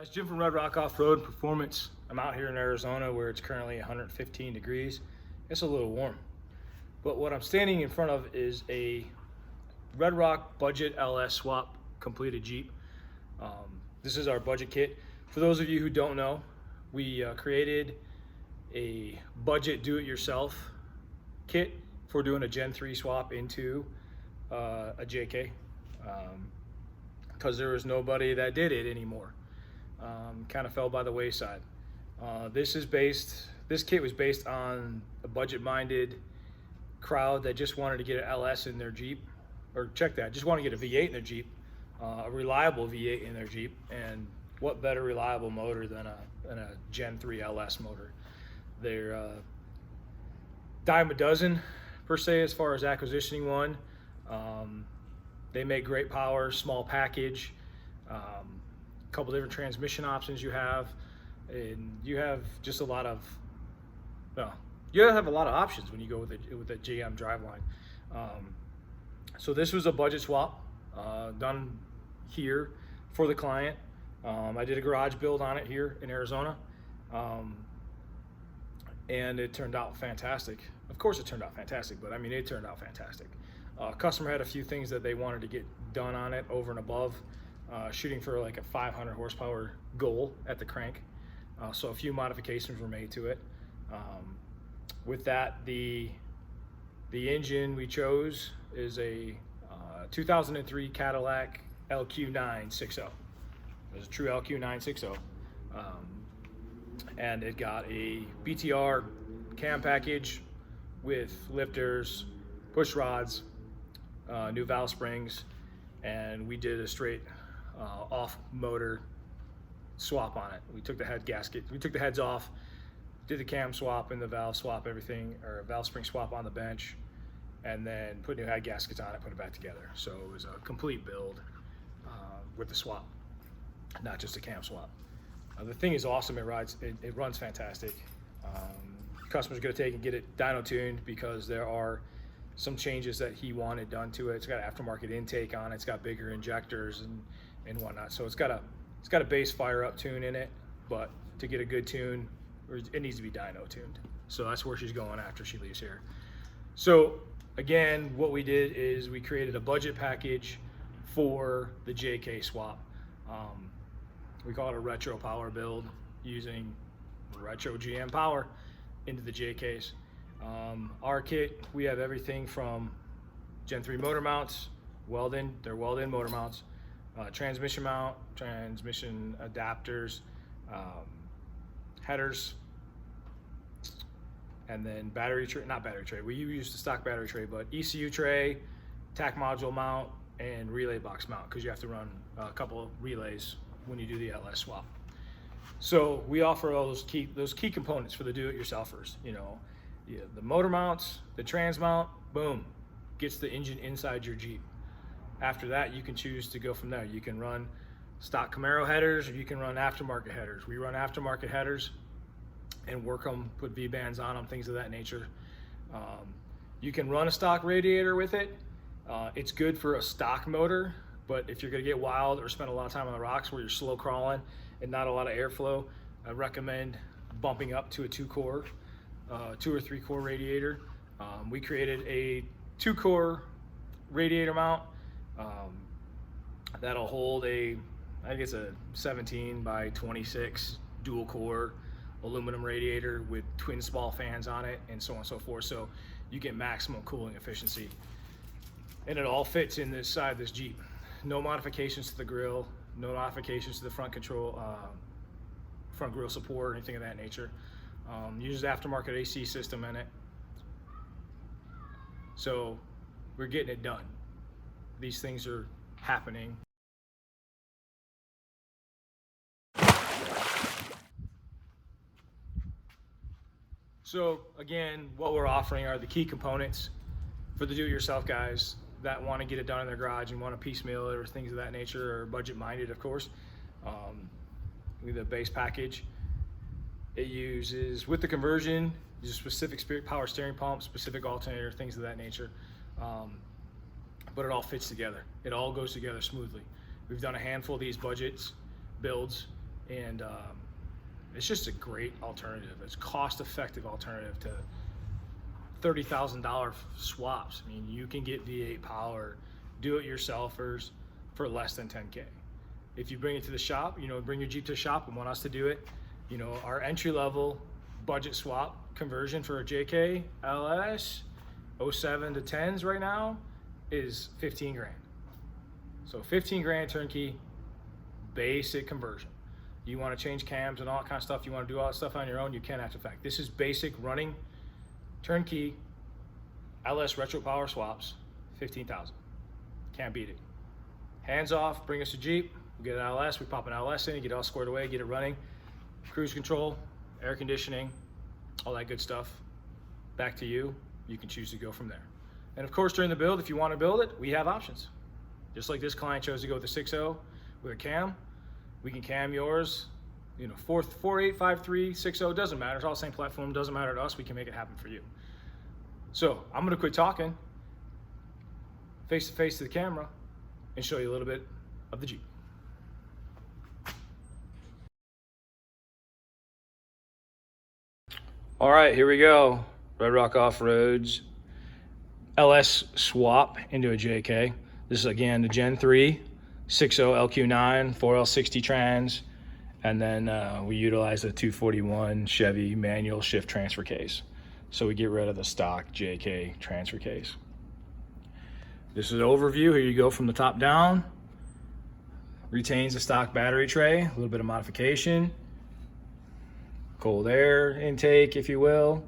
Guys, Jim from Red Rock Off-Road Performance. I'm out here in Arizona where it's currently 115 degrees. It's a little warm. But what I'm standing in front of is a Red Rock Budget LS Swap completed Jeep. This is our budget kit. For those of you who don't know, we created a budget do-it-yourself kit for doing a Gen 3 swap into a JK, because there was nobody that did it anymore. Kind of fell by the wayside. This kit was based on a budget-minded crowd that just wanted to get an LS in their Jeep, or check that, just want to get a V8 in their Jeep, a reliable V8 in their Jeep, and what better reliable motor than a Gen 3 LS motor. They're dime a dozen per se as far as acquisitioning one. They make great power, small package, couple different transmission options you have, and you have just a lot of, well, you have a lot of options when you go with a GM driveline. So this was a budget swap done here for the client. I did a garage build on it here in Arizona, and it turned out fantastic. Of course it turned out fantastic, but I mean, it turned out fantastic. Customer had a few things that they wanted to get done on it over and above, shooting for like a 500 horsepower goal at the crank. So a few modifications were made to it. With that, the engine we chose is a 2003 Cadillac LQ960. It's a true LQ960. And it got a BTR cam package with lifters, push rods, new valve springs, and we did a straight off motor swap on it. We took the heads off, did the cam swap and the valve swap, everything, or valve spring swap on the bench, and then put new head gaskets on it, put it back together. So it was a complete build with the swap, not just a cam swap. The thing is awesome. It runs fantastic. Customer's gonna take and get it dyno tuned because there are some changes that he wanted done to it. It's got aftermarket intake on it. It's got bigger injectors and whatnot. So it's got a base fire up tune in it, but to get a good tune, it needs to be dyno tuned. So that's where she's going after she leaves here. So again, what we did is we created a budget package for the JK swap. We call it a retro power build using retro GM power into the JKs. Our kit, we have everything from Gen 3 motor mounts, they're welded motor mounts, transmission mount, transmission adapters, headers, and then battery tray, not battery tray, we use the stock battery tray, but ECU tray, TAC module mount, and relay box mount, because you have to run a couple of relays when you do the LS swap. So we offer all those key components for the do-it-yourselfers. You know, the motor mounts, the trans mount, boom, gets the engine inside your Jeep. After that, you can choose to go from there. You can run stock Camaro headers, or you can run aftermarket headers. We run aftermarket headers and work them, put V-bands on them, things of that nature. You can run a stock radiator with it. It's good for a stock motor, but if you're gonna get wild or spend a lot of time on the rocks where you're slow crawling and not a lot of airflow, I recommend bumping up to a 2-core, 2 or 3-core radiator. We created a 2-core radiator mount that'll hold I think it's a 17 by 26 dual core aluminum radiator with twin small fans on it, and so on and so forth. So you get maximum cooling efficiency. And it all fits in this side of this Jeep. No modifications to the grill, no modifications to the front control, front grill support, or anything of that nature. Uses aftermarket AC system in it. So we're getting it done. These things are happening. So again, what we're offering are the key components for the do-it-yourself guys that want to get it done in their garage and want to piecemeal it or things of that nature, or budget-minded, of course. With the base package, it uses, with the conversion, uses specific power steering pump, specific alternator, things of that nature. But it all fits together. It all goes together smoothly. We've done a handful of these builds And it's just a great alternative. It's cost-effective alternative to $30,000 swaps. I mean, you can get V8 power, do-it-yourselfers for less than 10K. If you bring it to the shop, you know, bring your Jeep to the shop and want us to do it, you know, our entry-level budget swap conversion for a JK LS 07 to 10s right now is 15 grand. So 15 grand turnkey, basic conversion. You want to change cams and all that kind of stuff, you want to do all that stuff on your own, you can after the fact. This is basic running turnkey LS retro power swaps, 15,000. Can't beat it. Hands off, bring us a Jeep, we get an LS, we pop an LS in, get it all squared away, get it running, cruise control, air conditioning, all that good stuff. Back to you. You can choose to go from there. And of course, during the build, if you want to build it, we have options. Just like this client chose to go with the 6.0 with a cam, we can cam yours, you know, 4.8, 5.3, 6.0, doesn't matter. It's all the same platform, doesn't matter to us. We can make it happen for you. So I'm gonna quit talking, face to face to the camera, and show you a little bit of the Jeep. All right, here we go. Red Rock Offroad's LS swap into a JK. This is again the Gen 3 6.0 LQ9 4L60 trans, and then we utilize a 241 Chevy manual shift transfer case. So we get rid of the stock JK transfer case. This is an overview. Here you go from the top down. Retains the stock battery tray, a little bit of modification. Cold air intake, if you will.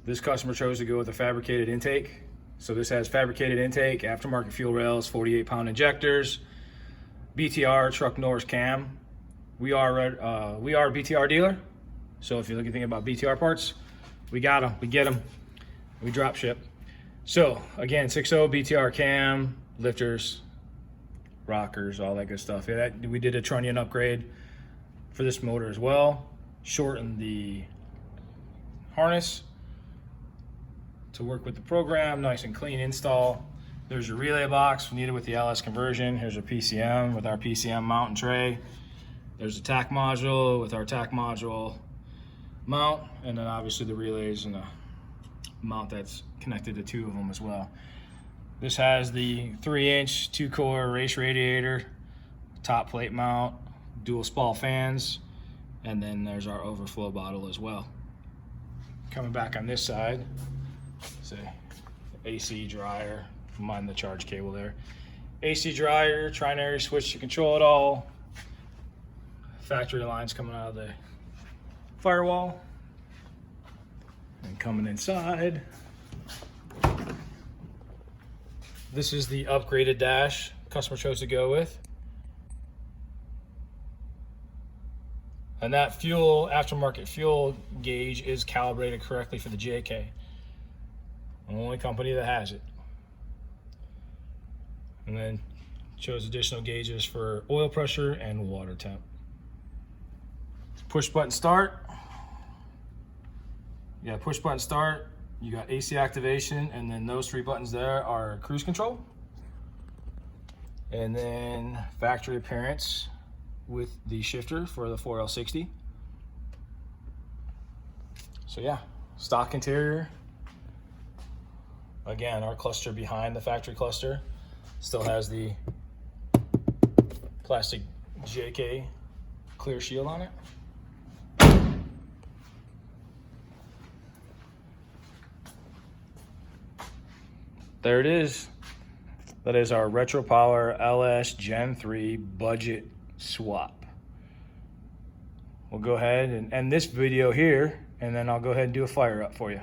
This customer chose to go with a fabricated intake. So this has fabricated intake, aftermarket fuel rails, 48-pound injectors, BTR truck Norris cam. We are a BTR dealer. So if you're thinking about BTR parts, we got them, we get them, we drop ship. So again, 6.0 BTR cam, lifters, rockers, all that good stuff. Yeah, we did a trunnion upgrade for this motor as well. Shortened the harness to work with the program, nice and clean install. There's your relay box needed with the LS conversion. Here's a PCM with our PCM mount and tray. There's a TAC module with our TAC module mount, and then obviously the relays and the mount that's connected to two of them as well. This has the 3-inch 2-core race radiator, top plate mount, dual spall fans, and then there's our overflow bottle as well. Coming back on this side, say AC dryer, mind the charge cable there. AC dryer, trinary switch to control it all. Factory lines coming out of the firewall. And coming inside, this is the upgraded dash customer chose to go with. And that fuel, aftermarket fuel gauge is calibrated correctly for the JK. The only company that has it. And then chose additional gauges for oil pressure and water temp. Push button start. You got push button start, you got AC activation, and then those three buttons there are cruise control. And then factory appearance with the shifter for the 4L60. So yeah, stock interior. Again, our cluster behind the factory cluster still has the plastic JK clear shield on it. There it is. That is our Retro Power LS Gen 3 budget swap. We'll go ahead and end this video here, and then I'll go ahead and do a fire up for you.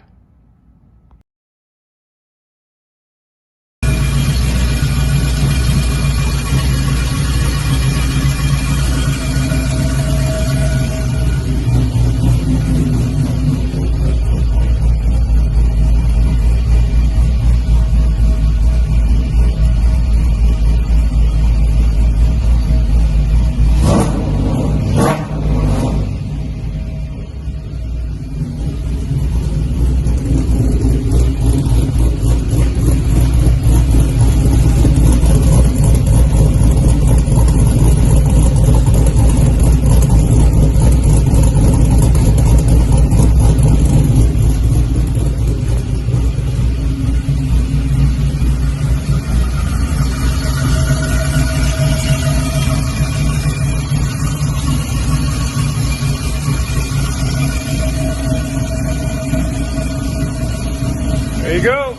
you go.